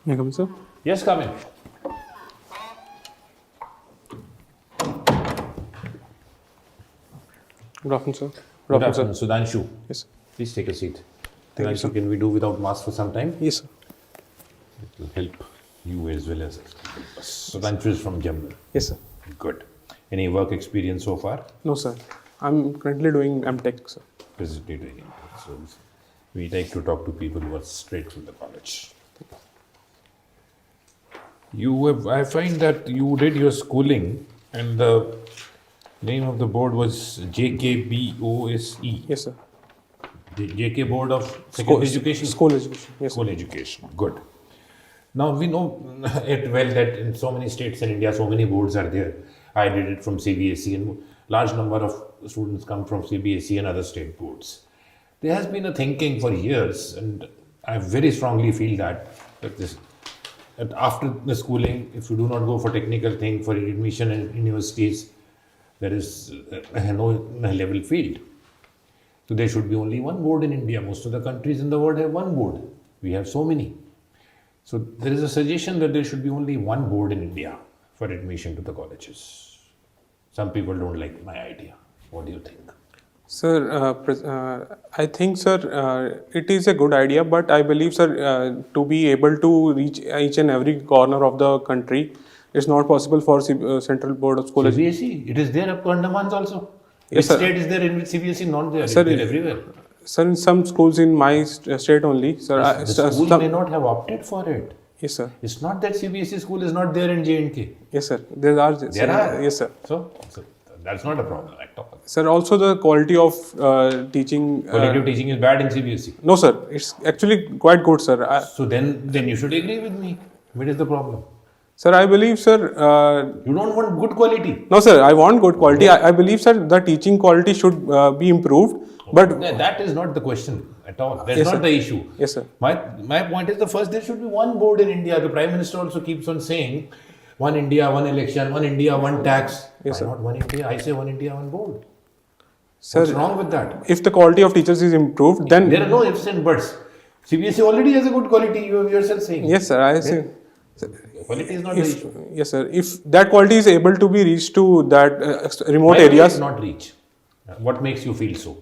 May I come in, sir? Yes, come in. Good afternoon, sir. Good afternoon, Sudhanshu. Yes, sir. Please take a seat. Thank you, Sudhanshu, sir. can we do without mask for some time? Yes, sir. It will help you as well as us. Sudhanshu is from Jammu. Yes, sir. Good. Any work experience so far? No, sir. I'm currently doing MTech, sir. Presently doing it. So we like to talk to people who are straight from the college. I find that you did your schooling and the name of the board was JKBOSE. Yes, sir. JK Board of Secondary Education? School education. Yes, School sir. education. Good. Now we know it well that in so many states in India, so many boards are there. I did it from CBSE and large number of students come from CBSE and other state boards. There has been a thinking for years, and I very strongly feel that after the schooling, if you do not go for technical thing, for admission in universities, there is no level field. So there should be only one board in India. Most of the countries in the world have one board. We have so many. So there is a suggestion that there should be only one board in India for admission to the colleges. Some people don't like my idea. What do you think? Sir, I think, sir, it is a good idea, but I believe, sir, to be able to reach each and every corner of the country, it's not possible for Central Board of School Education. CBSE, it is there up to Andamans also. Yes, Which sir. state is there in which CBSE not there? Sir, It's there everywhere. Sir, in some schools in my state only, sir. The school may not have opted for it. Yes, sir. It's not that CBSE school is not there in J&K. Yes, sir. There are. There are. Yes, sir. So that's not a problem at all. Sir, also the quality of teaching. Quality of teaching is bad in CBSE. No, sir. It's actually quite good, sir. So then you should agree with me. What is the problem? Sir, I believe, sir. You don't want good quality. No, sir. I want good quality. I believe, sir, the teaching quality should be improved. But That is not the question at all. That's Yes, not sir. the issue. Yes, sir. My point is there should be one board in India. The Prime Minister also keeps on saying, one India, one election, one India, one tax. Yes, Why sir. not one India? I say one India, one board. Sir, What's wrong with that? if the quality of teachers is improved, then There are no ifs and buts. CBSE already has a good quality, you have yourself saying. yes, sir. I say. Quality is not the If, issue. yes, sir. If that quality is able to be reached to that remote Why will areas, it not reach? What makes you feel so?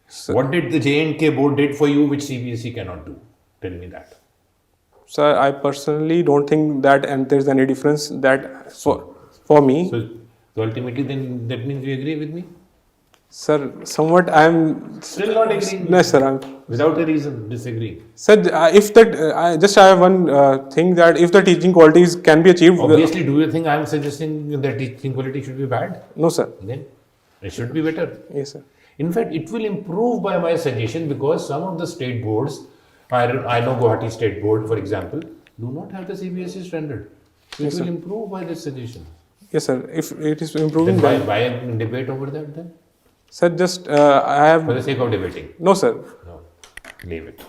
Sir. What did the J&K board did for you which CBSE cannot do? Tell me that. sir, I personally don't think that, and there's any difference that for me, So ultimately then that means you agree with me? sir. Somewhat I'm Still not agreeing? no, sir. I'm Without a reason, disagree. sir. If that, I have one thing that if the teaching qualities can be achieved, Obviously, do you think I am suggesting that teaching quality should be bad? no, sir. Then it should be better. Yes, sir. In fact, it will improve by my suggestion because some of the state boards, I know Guwahati State Board, for example, do not have the CBSE standard. So Yes, it will sir. improve by this suggestion. Yes, sir. If it is improving, Then why debate over that then? sir, just I have For the sake of debating. no, sir. No, leave it.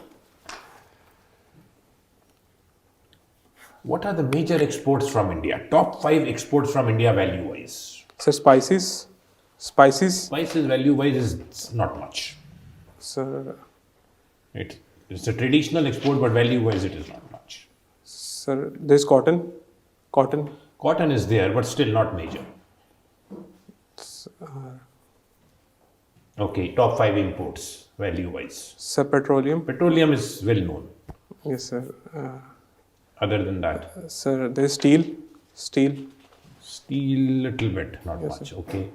What are the major exports from India? Top 5 exports from India value-wise. Sir, spices. Spices value-wise is not much. Sir, It's a traditional export, but value-wise it is not much. sir, there's cotton. Cotton is there, but still not major. Okay, top 5 imports value-wise. Sir, petroleum. Petroleum is well known. Yes, sir. Other than that, Sir, there's steel. steel little bit, not Yes, much. Okay.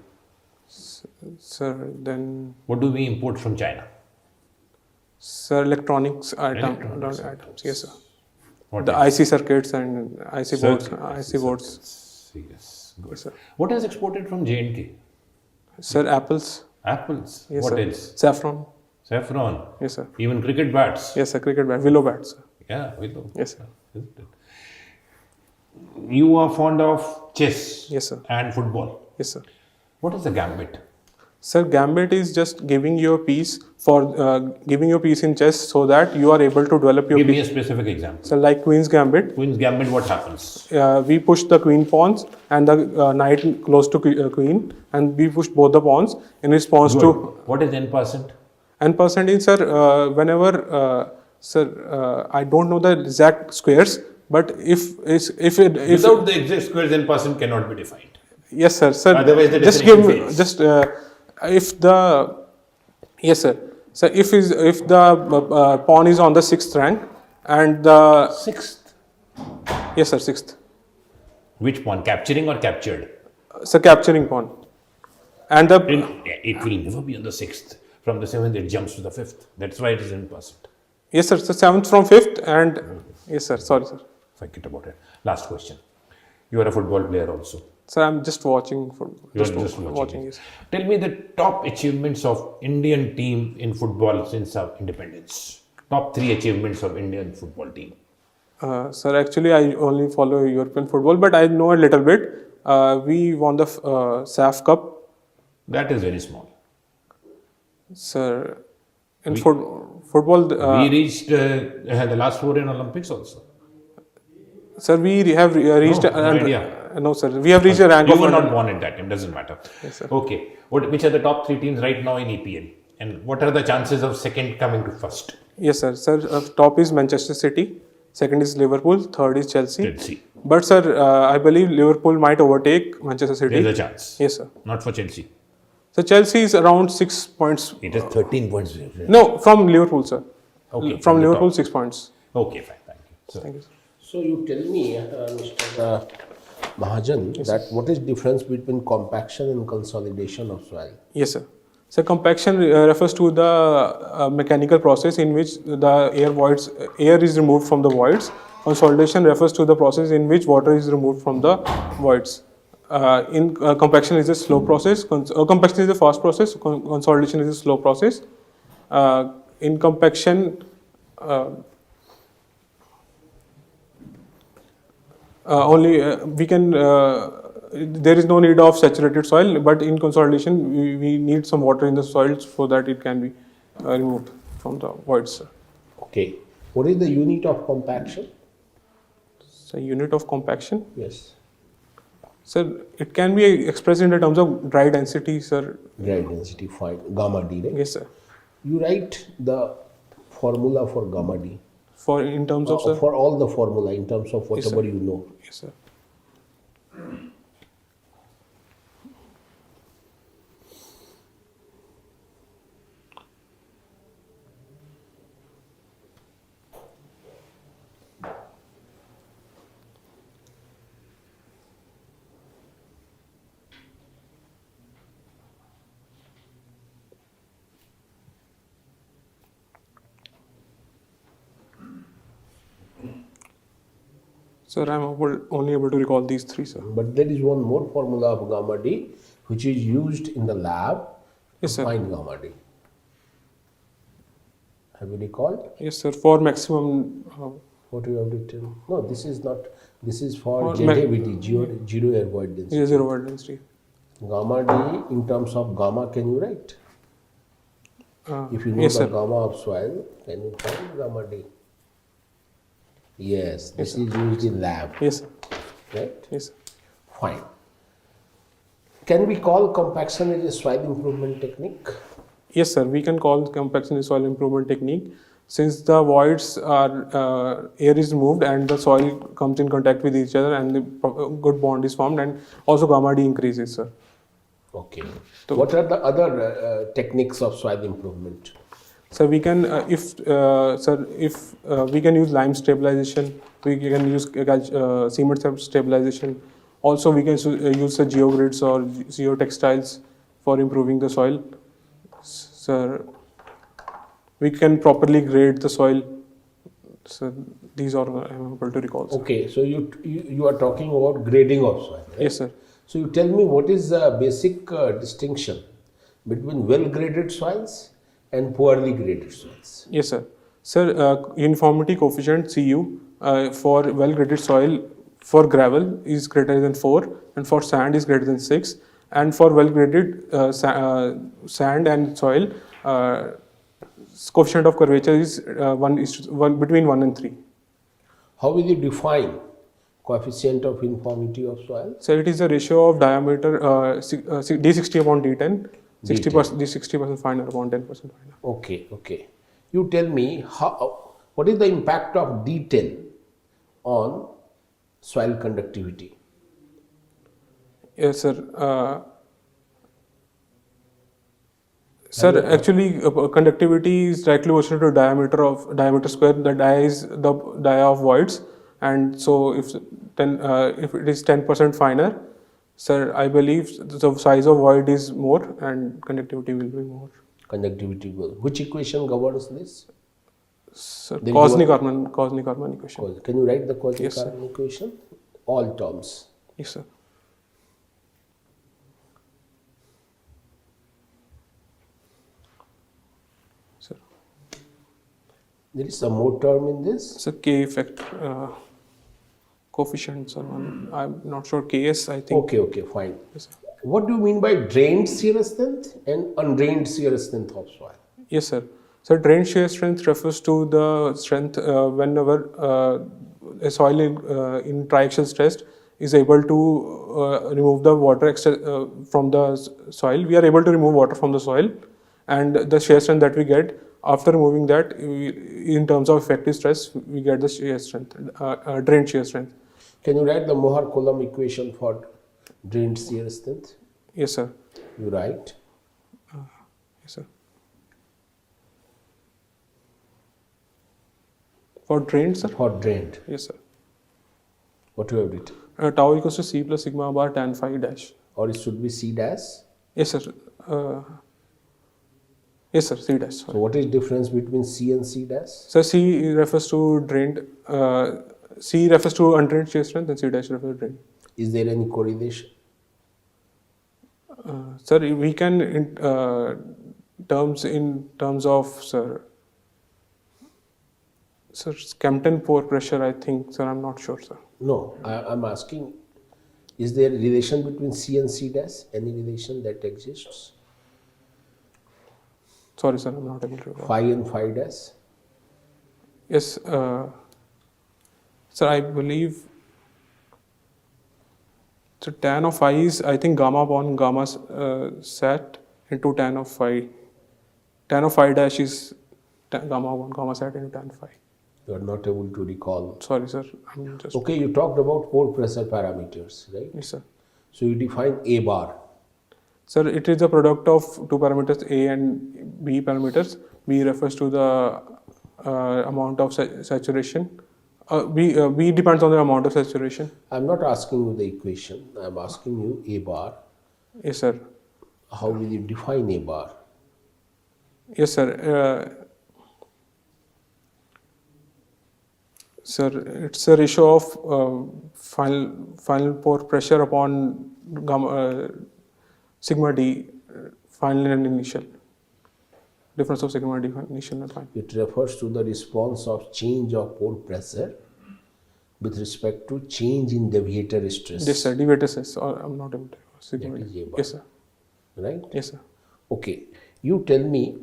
Sir, then What do we import from China? sir, electronics Electronics items. Yes, sir. What The else? IC circuits and IC boards. Circuits, IC boards. Yes, good. Yes, sir. What is exported from J&K? Sir, apples. Apples. Yes, What sir. else? Saffron. Saffron. Yes, sir. Even cricket bats. Yes, sir. Cricket bat. Willow bats. Sir. Yeah, we know. Yes, sir. Isn't it? You are fond of chess Yes, sir. and football. Yes, sir. What is a gambit? Sir, gambit is just giving you a piece giving you a piece in chess so that you are able to develop your Give me piece. a specific example. So, like Queen's Gambit, Queen's gambit, what happens? we push the queen pawns and the knight close to queen, and we push both the pawns in response Good. to What is n%? n percent is, sir, whenever Sir, I don't know the exact squares, but if Without the exact squares, then person cannot be defined. yes, sir. Sir, Otherwise, the just definition give me fails. just if the yes, sir. So if the pawn is on the 6th rank and the Sixth. yes, sir, 6th. Which pawn? Capturing or captured? So capturing pawn, and the It will never be on the sixth. From the seventh, it jumps to the fifth. That's why it is implicit. yes, sir. So 7th from 5th and yes, sir. Sorry, sir. Forget about it. Last question. You are a football player also. Sir, I'm just watching for You are just watching. Yes. Tell me the top achievements of Indian team in football since our independence. Top 3 achievements of Indian football team. Sir, actually, I only follow European football, but I know a little bit. We won the SAF Cup, That is very small. sir. In football, We reached the last 4 in Olympics also. sir, we have reached. No idea. No, sir, we have reached a rank You of. were not born at that time, doesn't matter. Yes, sir. Okay. Which are the top 3 teams right now in EPL? And what are the chances of second coming to first? Yes, sir. Sir, top is Manchester City. Second is Liverpool. Third is Chelsea. Chelsea. But sir, I believe Liverpool might overtake Manchester City. There's a chance. Yes, sir. Not for Chelsea. So Chelsea is around 6 points. It is 13 points. No, from Liverpool, sir. Okay, From from the Liverpool, top. 6 points. Okay, fine. Thank you. So, Thank you, sir. So you tell me, Mr. Mahajan, that what is difference between compaction and consolidation of soil? Yes, sir. So compaction refers to the mechanical process in which the air is removed from the voids. Consolidation refers to the process in which water is removed from the voids. Compaction is a slow process. Compaction is a fast process. Consolidation is a slow process. In compaction, only we can. There is no need of saturated soil, but in consolidation, we need some water in the soil so that it can be removed from the voids. Okay. What is the unit of compaction? So, unit of compaction, Yes. sir, it can be expressed in the terms of dry density, sir. Dry density, fine. Gamma D, right? Yes, sir. You write the formula for gamma D. For in terms of, sir. For all the formula, in terms of Yes, sir. whatever you know. Yes, sir. Sir, I'm only able to recall these 3, sir. But there is one more formula of gamma D, which is used in the lab Yes, to sir. find gamma D. Have you recalled? Yes, sir. For maximum. What you have written? No, this is not. This is for For JJVD, zero air void density. Zero word density. Gamma D in terms of gamma, can you write? If you know yes, the sir. gamma of soil, can you find gamma D? Yes, this Yes, is used in lab, Yes, sir. right? Yes, sir. Fine. Can we call compaction as a soil improvement technique? Yes, sir. We can call compaction a soil improvement technique. Since the voids are air is removed and the soil comes in contact with each other and the good bond is formed, and also gamma D increases, sir. Okay. What are the other techniques of soil improvement? So we can, if we can use lime stabilization, we can use cement stabilization. Also, we can use the geogrids or geotextiles for improving the soil. So we can properly grade the soil. So these are I'm able to recall. Sir. Okay, so you are talking about grading of soil, right? Yes, sir. So you tell me what is the basic distinction between well-graded soils and poorly graded soils? Yes, sir. Sir, uniformity coefficient Cu for well-graded soil for gravel is greater than 4, and for sand is greater than 6, and for well-graded sand and soil, coefficient of curvature is 1 between 1 and 3. How will you define coefficient of uniformity of soil? So it is a ratio of diameter D60 upon D10, 60% D60% finer upon 10% finer. Okay, okay. You tell me What is the impact of D10 on soil conductivity? Yes, sir. Sir, actually, conductivity is directly proportional to diameter square. The dia is the dia of voids, and so if it is 10% finer, sir, I believe the size of void is more and conductivity will be more. Conductivity will. Which equation governs this? Sir, There is Cosnick-Harman equation. Can you write the Yes, sir. Cosnick-Harman equation? All terms. Yes, sir. Sir, There is some more term in this. so K effect coefficient, sir. I'm not sure. KS, I think. Okay, fine. Yes, sir. What do you mean by drained shear strength and undrained shear strength of soil? Yes, sir. So drain shear strength refers to the strength whenever a soil in triaxial stress is able to remove the water from the soil. We are able to remove water from the soil, and the shear strength that we get after removing that, in terms of effective stress, we get the shear strength, drain shear strength. Can you write the Mohr-Coulomb equation for drained shear strength? Yes, sir. You write. Yes, sir. For drained, sir? For drained. Yes, sir. What you have written? Tau equals to C plus sigma bar tan phi dash. Or it should be C dash. Yes, sir. Yes, sir. C dash. So Sorry. what is difference between C and C dash? So C refers to drained. C refers to undrained shear strength, and C dash refers to drained. Is there any correlation? Sir, we can in terms of sir. Sir, Campton pore pressure, I think, sir. I'm not sure, sir. No, I'm asking, is there a relation between C and C dash? Any relation that exists? Sorry, sir. I'm not able to. Phi and phi dash? Yes, sir. I believe. So tan of phi is, I think, gamma upon gamma sat into tan of phi. Tan of phi dash is gamma upon gamma sat into tan phi. You are not able to recall. Sorry, sir. I'm just. Okay, you talked about pore pressure parameters, right? Yes, sir. So you define A bar. Sir, it is the product of two parameters, A and B parameters. B refers to the amount of saturation. B depends on the amount of saturation. I'm not asking you the equation. I'm asking you A bar. Yes, sir. How will you define A bar? Yes, sir. Sir, it's a ratio of final pore pressure upon gamma, sigma d, final and initial. Difference of sigma d initial and final. It refers to the response of change of pore pressure with respect to change in deviator stress. Yes, sir. Deviator stress. I'm not able to. Sigma That is d. A bar. Yes, sir. Right? Yes, sir. Okay. You tell me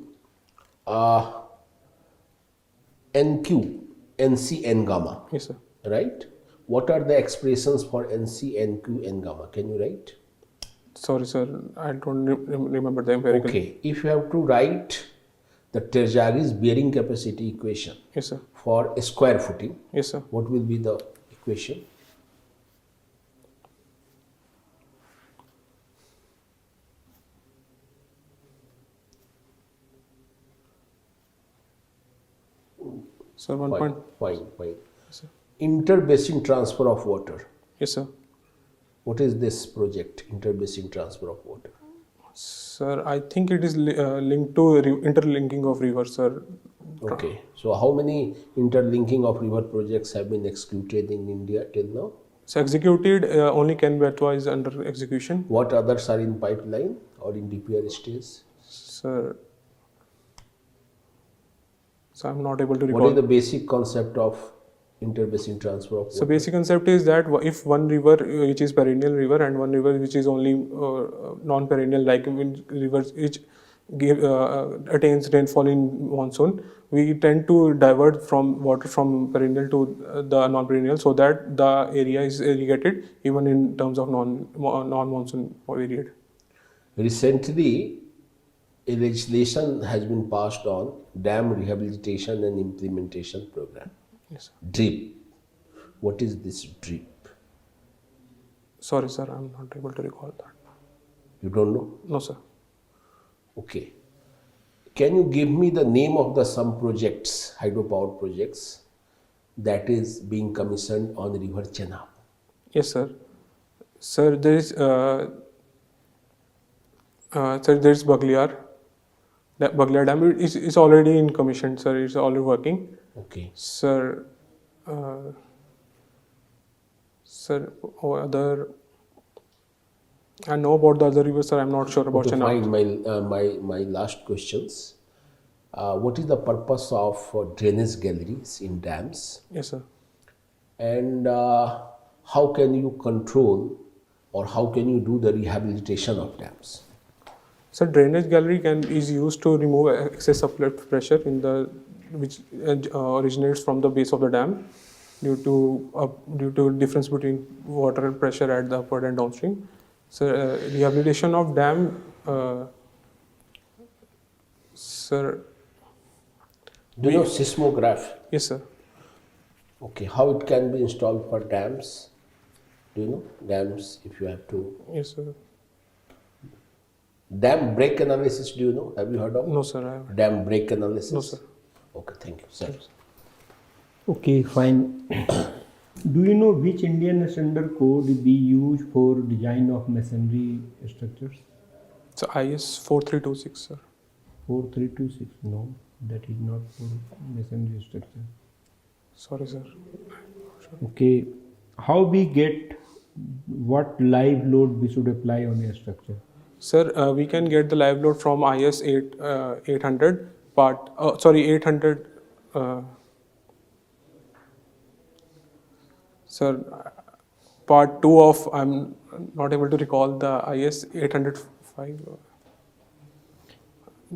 NQ, NC, N gamma. Yes, sir. Right? What are the expressions for NC, NQ, N gamma? Can you write? Sorry, sir. I don't remember the empirical. Okay. If you have to write the Terjaghi's bearing capacity equation Yes, sir. for a square footing, Yes, sir. what will be the equation? Sir, 1 point. Fine. Yes, sir. Interbasin transfer of water. Yes, sir. What is this project, interbasin transfer of water? Sir, I think it is linked to interlinking of rivers, sir. Okay. So how many interlinking of river projects have been executed in India till now? So executed, only Ken-Betwa is under execution. What others are in pipeline or in DPR stage? Sir, so I'm not able to What recall. is the basic concept of interbasin transfer of water? So basic concept is that if one river which is perennial river and one river which is only non-perennial, like rivers which attains rainfall in monsoon, we tend to divert from water from perennial to the non-perennial so that the area is irrigated even in terms of non-monsoon period. Recently, a legislation has been passed on Dam Rehabilitation and Implementation Program, Yes, sir. DRIP. What is this DRIP? Sorry, sir, I'm not able to recall that. You don't know? No, sir. Okay. Can you give me the name of the some projects, hydropower projects, that is being commissioned on River Chenab? Yes, sir. Sir, there is Bagliar. Bagliar Dam is already in commission, sir. It's already working. Okay. Sir, other. I know about the other rivers, sir. I'm not sure about Okay, Chenab. fine. My last questions. What is the purpose of drainage galleries in dams? Yes, sir. And how can you control or how can you do the rehabilitation of dams? So drainage gallery is used to remove excess uplift pressure which originates from the base of the dam due to difference between water and pressure at the upper and downstream. So rehabilitation of dam, sir. Do you know seismograph? Yes, sir. Okay, how it can be installed for dams? Do you know dams if you have to? Yes, sir. Dam break analysis, do you know? Have you heard of? No, sir. I haven't. Dam break analysis? No, sir. Okay, thank you, sir. Okay, fine. Do you know which Indian standard code be used for design of masonry structures? So IS 4326, sir. 4326. No, that is not for masonry structure. Sorry, sir. Okay, how we get what live load we should apply on a structure? Sir, we can get the live load from IS 800 part. 800. Sir, part 2 of, I'm not able to recall the IS 805.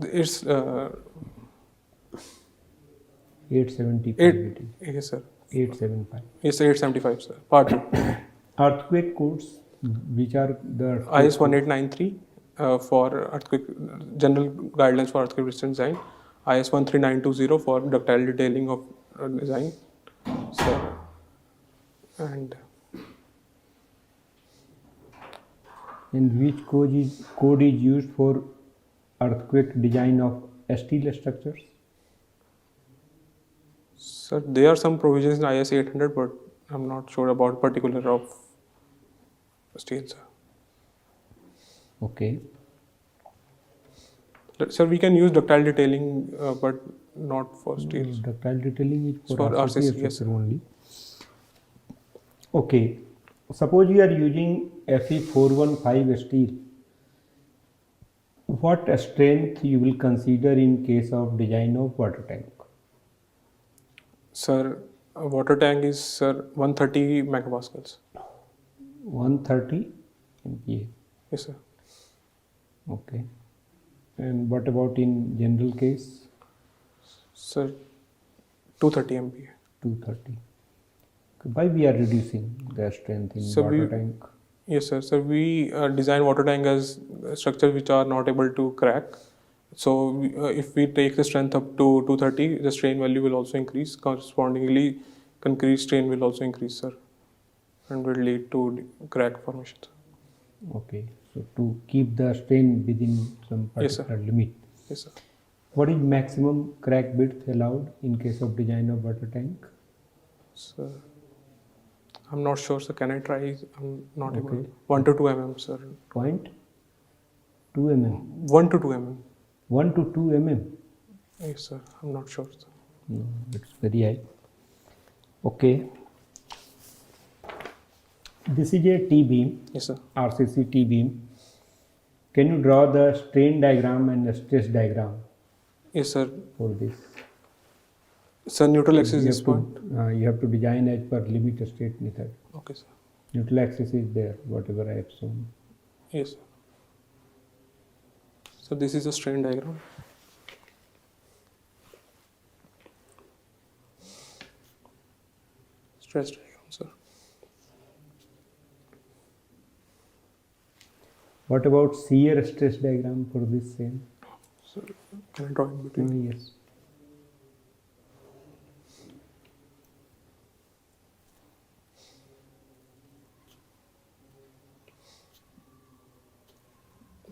It's 875. 8. It is. Yes, sir. 875. Yes, 875, sir. Part 2. Earthquake codes, which are the IS 1893 for earthquake, general guidelines for earthquake resistance design. IS 13920 for ductile detailing of design. So, and which code is used for earthquake design of steel structures? sir, there are some provisions in IS 800, but I'm not sure about particular of steel, sir. Okay. Sir, we can use ductile detailing, but not for steel. Ductile detailing is for For RCC RCC, yes, structure only. Okay. Suppose you are using Fe415 steel. What strength you will consider in case of design of water tank? Sir, a water tank is, sir, 130 megapascals. 130 MPa. Yes, sir. Okay. And what about in general case? Sir, 230 MPa. 230. Why we are reducing the strength in So water tank? Yes, sir. So we design water tank as structures which are not able to crack. So if we take the strength up to 230, the strain value will also increase. Correspondingly, concrete strain will also increase, sir, and will lead to crack formation. Okay. So to keep the strain within some Yes, sir. particular limit. Yes, sir. What is maximum crack width allowed in case of design of water tank? Sir, I'm not sure, sir. Can I try? I'm not able. Okay. 1 to 2 mm, sir. 0.2 mm. 1 to 2 mm. 1 to 2 mm. Yes, sir. I'm not sure, sir. No, it's very high. Okay. This is a T-beam, Yes, sir. RCC T-beam. Can you draw the strain diagram and the stress diagram Yes, sir. for this? Sir, neutral axis You is this have to, point. you have to design as per limit state method. Okay, sir. Neutral axis is there, whatever I have shown. Yes, sir. So this is a strain diagram. Stress diagram, sir. What about shear stress diagram for this same? So, can I draw in between? Yes.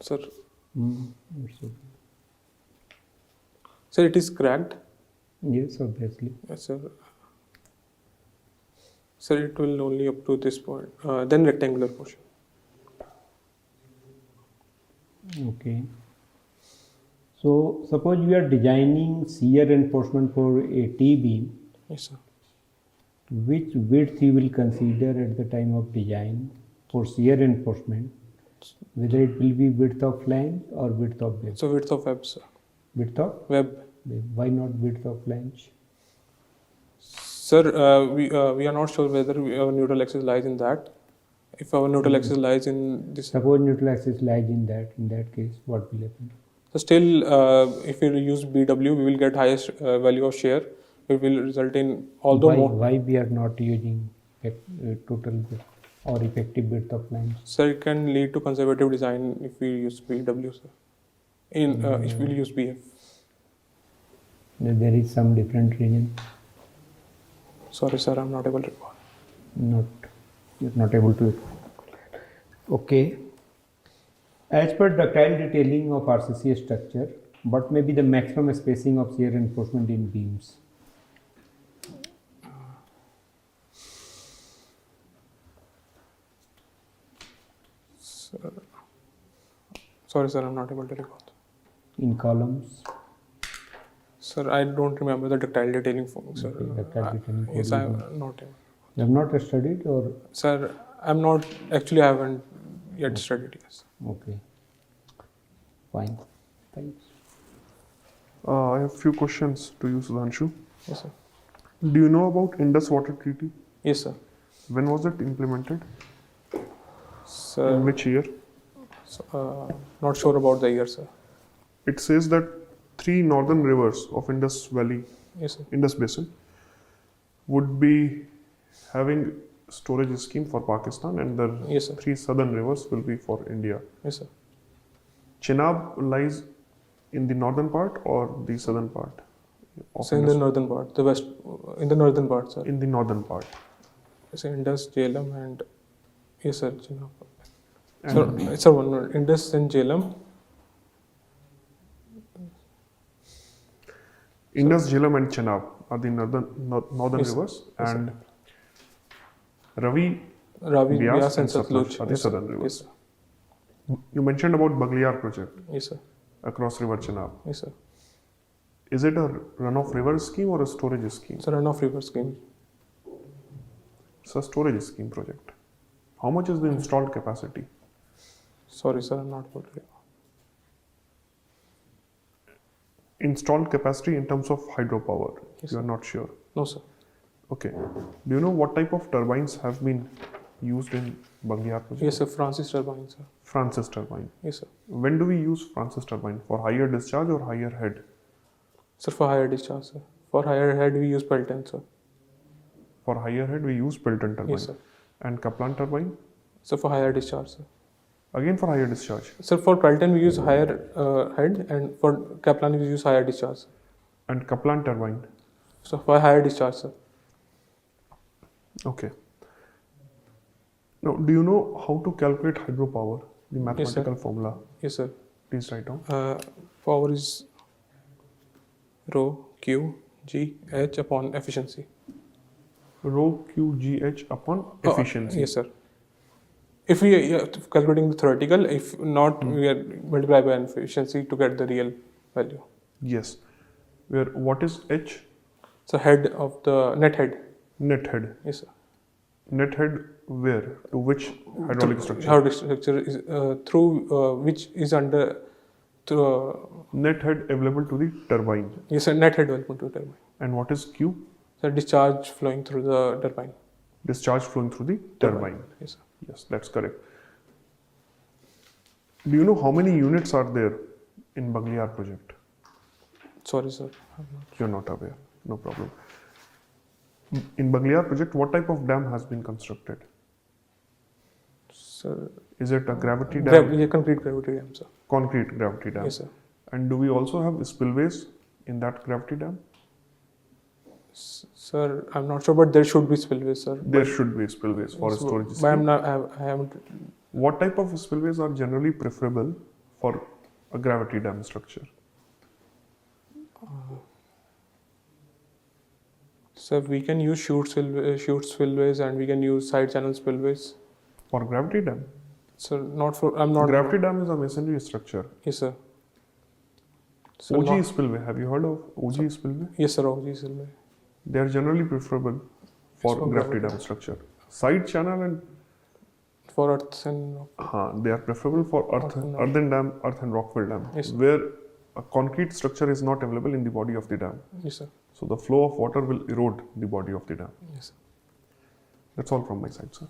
Sir, It's okay. sir, it is cracked. Yes, obviously. Yes, sir. Sir, it will only up to this point. Then rectangular portion. Okay. So suppose you are designing shear reinforcement for a T-beam, Yes, sir. which width you will consider at the time of design for shear reinforcement, whether it will be width of flange or width of web. So width of web, sir. Width of Web. web. Why not width of flange? Sir, we are not sure whether our neutral axis lies in that. If our neutral axis lies in this, Suppose neutral axis lies in that case, what will happen? so still, if we use BW, we will get highest value of shear. It will result in, although Why we are not using total width or effective width of flange? sir, it can lead to conservative design if we use BW, sir. If we use BF. There is some different reason. Sorry, sir, I'm not able to recall. You're not able to. Okay. As per ductile detailing of RCC structure, what may be the maximum spacing of shear reinforcement in beams? Sorry, sir, I'm not able to recall. In columns? Sir, I don't remember the ductile detailing form, sir. Ductile detailing Yes, code I'm not able. You have not studied or? Sir, I'm not, actually, I haven't yet studied, yes. Okay. Fine. Thanks. I have few questions to you, Sudhanshu. Yes, sir. Do you know about Indus Water Treaty? Yes, sir. When was it implemented? In Sir, which year? not sure about the year, sir. It says that 3 northern rivers of Indus Valley, Yes, sir. Indus Basin, would be having storage scheme for Pakistan, and the Yes, sir. 3 southern rivers will be for India. Yes, sir. Chenab lies in the northern part or the southern part? Of So in the Indus? northern part, the west, in the northern part, sir. In the northern part. So Indus, Jhelum, and yes, sir. Chenab. And Sir, one more. Indus and Jhelum. Indus, Jhelum, and Chenab are the northern Yes, sir. rivers, Yes, sir. and Ravi, Ravi, Beas Beas, and and Satluj Satluj are the Yes, sir. southern rivers. Yes, sir. You mentioned about Bagliar project Yes, sir. across River Chenab. Yes, sir. Is it a runoff river scheme or a storage scheme? Sir, runoff river scheme. It's a storage scheme project. How much is the installed capacity? Sorry, sir, I'm not able to recall. Installed capacity in terms of hydropower. Yes, You are sir. not sure. No, sir. Okay. Do you know what type of turbines have been used in Bagliar project? Yes, sir. Francis turbine, sir. Francis turbine. Yes, sir. When do we use Francis turbine? For higher discharge or higher head? Sir, for higher discharge, sir. For higher head, we use Pelton, sir. For higher head, we use Pelton turbine. Yes, sir. And Kaplan turbine? So for higher discharge, sir. Again for higher discharge. Sir, for Pelton, we use higher head, and for Kaplan, we use higher discharge, sir. And Kaplan turbine. So for higher discharge, sir. Okay. Now, do you know how to calculate hydropower? The mathematical formula. Yes, sir. Please write down. Power is rho Q G H upon efficiency. Rho QGH upon efficiency. Yes, sir. If we are calculating the theoretical, if not, we are multiply by efficiency to get the real value. Yes. Where what is H? So head of the net head. Net head. Yes, sir. Net head where? To which hydraulic structure? Hydraulic structure is through which is under through. Net head available to the turbine. Yes, sir. Net head welcome to turbine. And what is Q? So discharge flowing through the turbine. Discharge flowing through the turbine. Yes, sir. Yes, that's correct. Do you know how many units are there in Bagliar project? Sorry, sir. You're not aware. No problem. In Bagliar project, what type of dam has been constructed? Sir, Is it a gravity dam? concrete gravity dam, sir. Concrete gravity dam. Yes, sir. And do we also have spillways in that gravity dam? Sir, I'm not sure, but there should be spillways, sir. There should be spillways for So, storage but I'm scheme. not. I haven't. What type of spillways are generally preferable for a gravity dam structure? So we can use chute spillways, and we can use side channel spillways. For gravity dam? Sir, not for. I'm not. Gravity dam is a masonry structure. Yes, sir. So OG not- spillway, have you heard of OG spillway? Yes, sir. OG spillway. They are generally preferable for For gravity gravity. dam structure. Side channel and For earths and they are preferable for earthen dam, earth and rockfill dam, Yes. where a concrete structure is not available in the body of the dam. yes, sir. So the flow of water will erode the body of the dam. Yes, sir. That's all from my side, sir.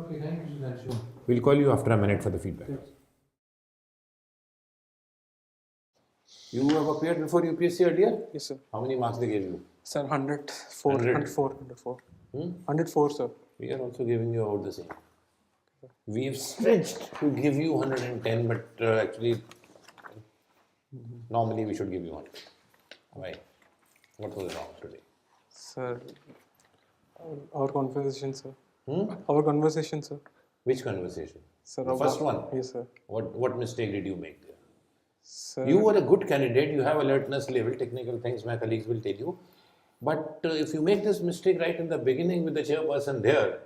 Okay, thank you, Sudhanshu. We'll call you after a minute for the feedback. You have appeared before UPSC earlier? Yes, sir. How many marks they gave you? Sir, 104, 100. 104, 104. Hmm? 104, sir. We are also giving you about the same. We've stretched to give you 110, but actually, normally we should give you 100. Why? What was wrong today? Sir, our conversation, sir. Hmm? Our conversation, sir. Which conversation? Sir, The our- first one? Yes, sir. What mistake did you make there? Sir, You were a good candidate, you have alertness level, technical things my colleagues will tell you. But if you make this mistake right in the beginning with the chairperson there,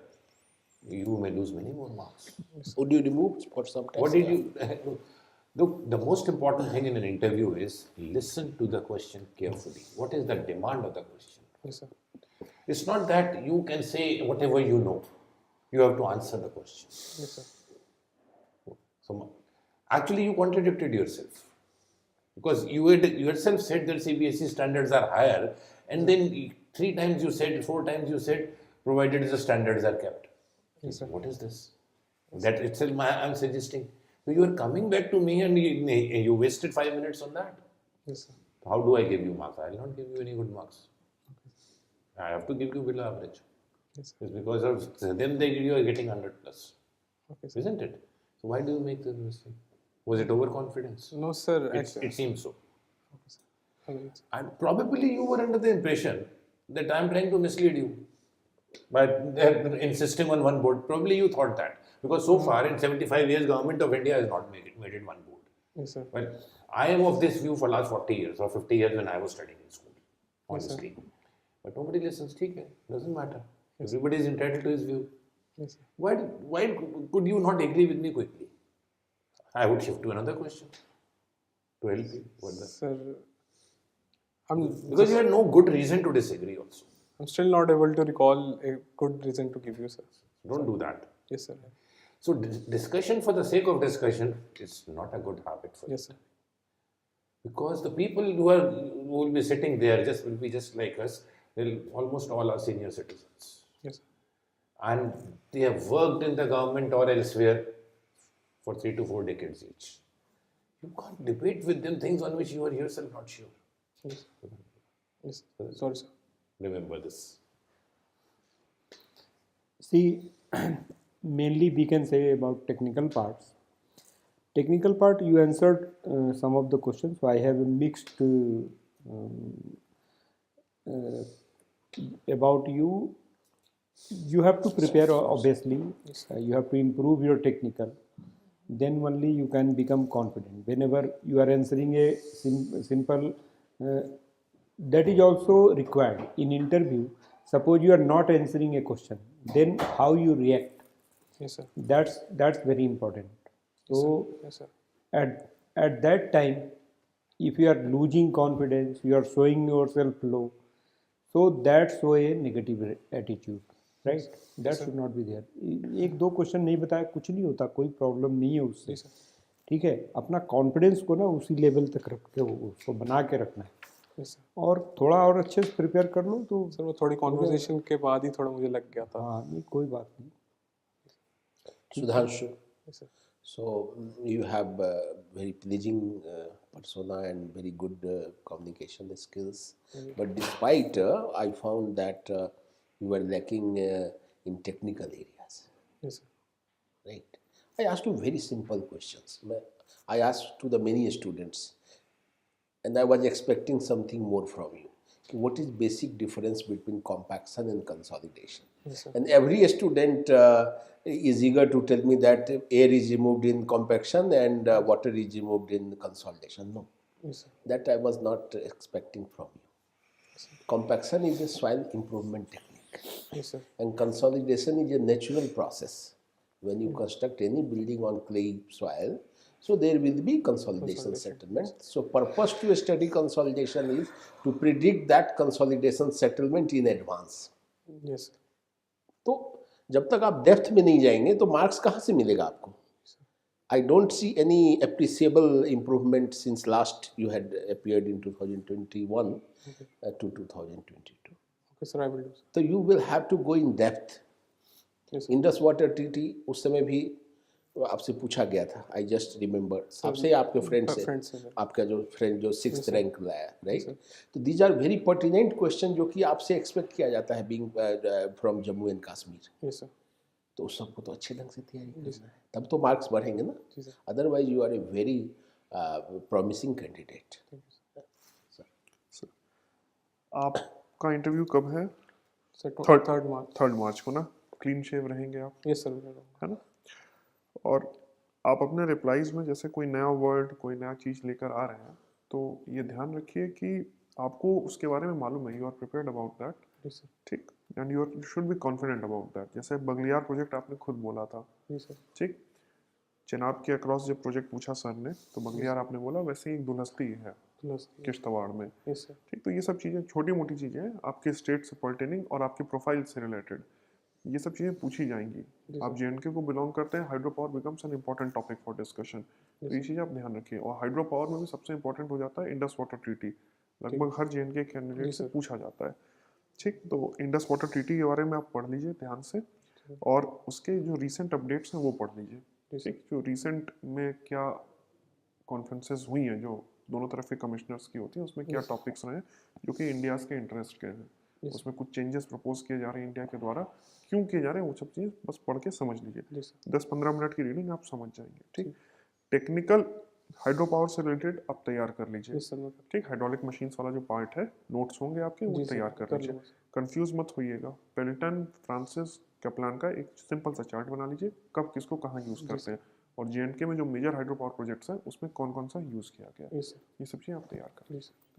you may lose many more marks. Would you remove for some time? What did you look? The most important thing in an interview is listen to the question carefully. What is the demand of the question? yes, sir. It's not that you can say whatever you know. You have to answer the question. Yes, sir. So actually, you contradicted yourself because you had yourself said that CBSE standards are higher, and then 3 times you said, 4 times you said, provided the standards are kept. Yes, sir. What is this? That itself I am suggesting. So you are coming back to me and you wasted 5 minutes on that. Yes, sir. How do I give you marks? I will not give you any good marks. I have to give you below average. Yes, It's because of them you are getting 100 plus. Okay, sir. Isn't it? So why do you make this mistake? Was it overconfidence? No, sir. It seems so. Okay, sir. And probably you were under the impression that I am trying to mislead you by insisting on one board. Probably you thought that. Because so far in 75 years, Government of India has not made it one board. Yes, sir. Well, I am of this view for last 40 years or 50 years when I was studying in school, honestly. But nobody listens, doesn't matter. Everybody is entitled to his view. Yes, sir. Why could you not agree with me quickly? I would shift to another question to help you. Sir, Because you had no good reason to disagree also. I'm still not able to recall a good reason to give you, sir. Don't do that. Yes, sir. So discussion for the sake of discussion is not a good habit for you. Yes, sir. Because the people who will be sitting there will be just like us. They'll almost all are senior citizens. Yes, sir. And they have worked in the government or elsewhere for 3 to 4 decades each. You can't debate with them things on which you are yourself not sure. Yes. Yes. Sorry, sir. Remember this. See, mainly we can say about technical parts. Technical part, you answered some of the questions. So I have a mixed about you. You have to prepare, obviously. You have to improve your technical. Then only you can become confident. Whenever you are answering a simple, that is also required in interview. Suppose you are not answering a question, then how you react. Yes, sir. That's very important. So Yes, sir. at that time, if you are losing confidence, you are showing yourself low, so that's show a negative attitude, right? That should not be there. एक दो question नहीं बताया कुछ नहीं होता, कोई problem नहीं है उससे, ठीक है? अपना कॉन्फिडेंस को ना उसी लेवल तक रख के उसको बना के रखना है, Yes, sir. और थोड़ा और अच्छे से प्रिपेयर कर लो तो सर वो थोड़ी कॉन्वर्सेशन के बाद ही थोड़ा मुझे लग गया था. हाँ नहीं कोई बात नहीं. Sudhanshu, Yes, sir. so you have very pleasing persona and very good communication skills. But despite, I found that you were lacking in technical areas, Yes, sir. right? I asked you very simple questions. I asked to the many students, and I was expecting something more from you. What is basic difference between compaction and consolidation? Yes, sir. And every student is eager to tell me that air is removed in compaction and water is removed in consolidation. No, Yes, sir. that I was not expecting from you. Compaction is a soil improvement technique, Yes, sir. and consolidation is a natural process. When you construct any building on clay soil, so there will be consolidation settlement. So purpose to study consolidation is to predict that consolidation settlement in advance. Yes, sir. तो जब तक आप depth में नहीं जाएंगे तो marks कहाँ से मिलेगा आपको? I don't see any appreciable improvement since last you had appeared in 2021 to 2022. Okay, sir, I will do, sir. So you will have to go in depth. Yes, sir. Indus water treaty उस समय भी आपसे पूछा गया था. I just remember आपसे या आपके फ्रेंड friend से, से, sir. आपका जो फ्रेंड जो 6th रैंक लाया, राइट? तो these are very pertinent question जो कि आपसे एक्सपेक्ट किया जाता है being from Jammu and Kashmir. Yes, sir. तो उस सबको तो अच्छे ढंग से तैयारी करना है, तब तो मार्क्स बढ़ेंगे ना. जी, sir. Otherwise you are a very promising candidate. आपका इंटरव्यू कब है? Sir, Third- 3rd March. 3rd मार्च को ना. क्लीन शेव रहेंगे आप, Yes, sir. will do. है ना? और आप अपने रिप्लाईज में जैसे कोई नया वर्ड, कोई नया चीज़ लेकर आ रहे हैं, तो ये ध्यान रखिए कि आपको उसके बारे में मालूम है, you are prepared about that. Yes, sir. ठीक, and you should be confident about that. जैसे बगलियार प्रोजेक्ट आपने खुद बोला था, Yes, sir. ठीक. चिनाब के अक्रॉस जब प्रोजेक्ट पूछा सर ने, तो बगलियार आपने बोला, वैसे ही एक दुलहस्ती है Plus. किश्तवाड़ में. Yes, sir. ठीक, तो ये सब चीज़ें छोटी मोटी चीज़ें हैं आपके स्टेट से पर्टेनिंग और आपके प्रोफाइल से रिलेटेड. ये सब चीज़ें पूछी जाएंगी. आप JNK को बिलोंग करते हैं, hydro power becomes an important topic for discussion. तो ये चीज़ आप ध्यान रखिए. और हाइड्रो पावर में भी सबसे इंपॉर्टेंट हो जाता है इंडस वाटर ट्रीटी. लगभग हर JNK कैंडिडेट से पूछा जाता है. ठीक, तो इंडस वाटर ट्रीटी के बारे में आप पढ़ लीजिए ध्यान से, और उसके जो रिसेंट अपडेट्स हैं वो पढ़ लीजिए. ठीक, जो रिसेंट में क्या कॉन्फ्रेंसेस हुई हैं जो दोनों तरफ के कमिश्नर्स की होती हैं, उसमें क्या टॉपिक्स रहे हैं जो कि इंडिया के इंटरेस्ट के हैं. उसमें कुछ चेंजेस प्रपोज किए जा रहे हैं इंडिया के द्वारा, क्यों किए जा रहे हैं वो सब चीज़ बस पढ़ के समझ लीजिए. 10-15 मिनट की रीडिंग आप समझ जाएंगे. ठीक, टेक्निकल हाइड्रो पावर से रिलेटेड आप तैयार कर लीजिए. Yes, sir. ठीक, हाइड्रोलिक मशीन्स वाला जो पार्ट है, नोट्स होंगे आपके, वो जी, सर, तैयार कर कर लीजिए. लूँगा, सर. कंफ्यूज मत होइएगा. पेल्टन, फ्रांसिस, कैप्लान का एक सिंपल सा चार्ट बना लीजिए, कब किसको कहाँ यूज़ करते हैं, और JNK में जो मेजर हाइड्रो पावर प्रोजेक्ट्स हैं उसमें कौन कौन सा यूज़ किया गया है. Yes, sir. ये सब चीज़ें आप तैयार कर लीजिए. Yes, sir.